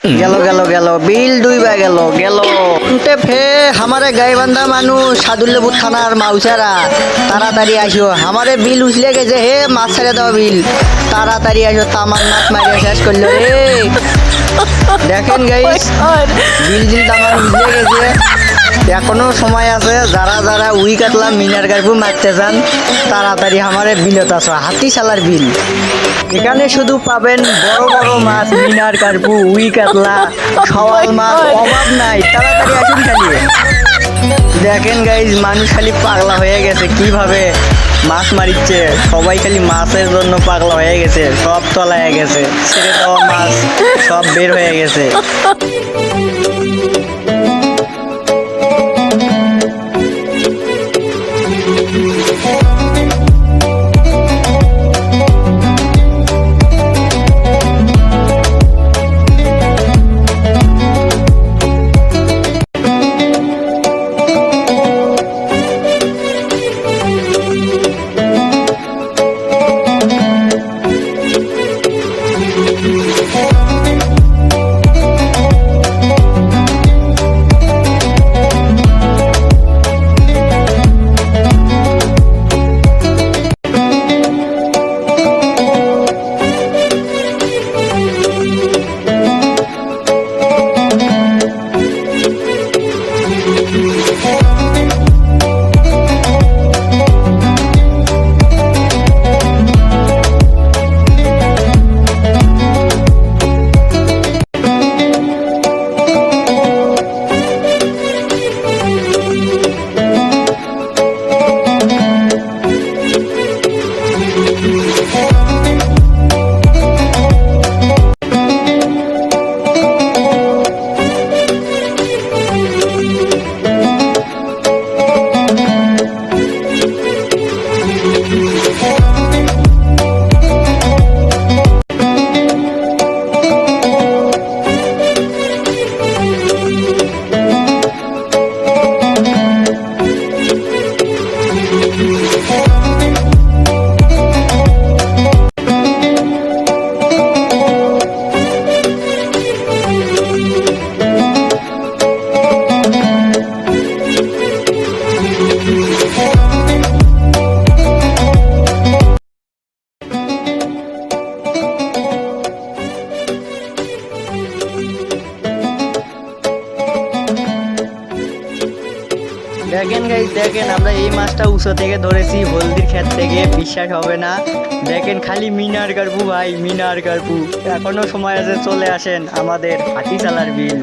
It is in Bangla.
গেল গেল গেল বিল ডুইবা গেল গেল উঠে ফে আমারে গাইবান্ধা মানুষ সাদুল্যপুর থানার মাউসারা তাড়াতাড়ি আসো আমারে বিল উছলে গেছে হে মাছ ছেড়ে দাও বিল তাড়াতাড়ি আসো তামার মাছ মারিয়া শেষ করলো রে দেখেন গাইস বিল জিল তামার উছলে গেছে এখনো সময় আছে যারা যারা উই কাতলা মিনার গাড়বু মারতে চান তাড়াতাড়ি আমারে বিলত আসো হাতিশালার বিল এখানে শুধু পাবেন বড় বড় মাছ মিনার কার্পু উই কাতলা সওয়াল মাছ অভাব নাই তাড়াতাড়ি আসুন খালি দেখেন গাইজ মানুষ খালি পাগলা হয়ে গেছে কিভাবে মাছ মারিচ্ছে সবাই খালি মাছের জন্য পাগলা হয়ে গেছে সব তলায় গেছে ছেড়ে দেওয়া মাছ সব বের হয়ে গেছে দেখেন গাইস দেখেন আমরা এই মাছটা উঁচু থেকে ধরেছি হলদির ক্ষেত থেকে বিশ্বাস হবে না দেখেন খালি মিনার কার্পু ভাই মিনার কার্পু এখনো সময় আছে চলে আসেন আমাদের হাতিশালার বিল।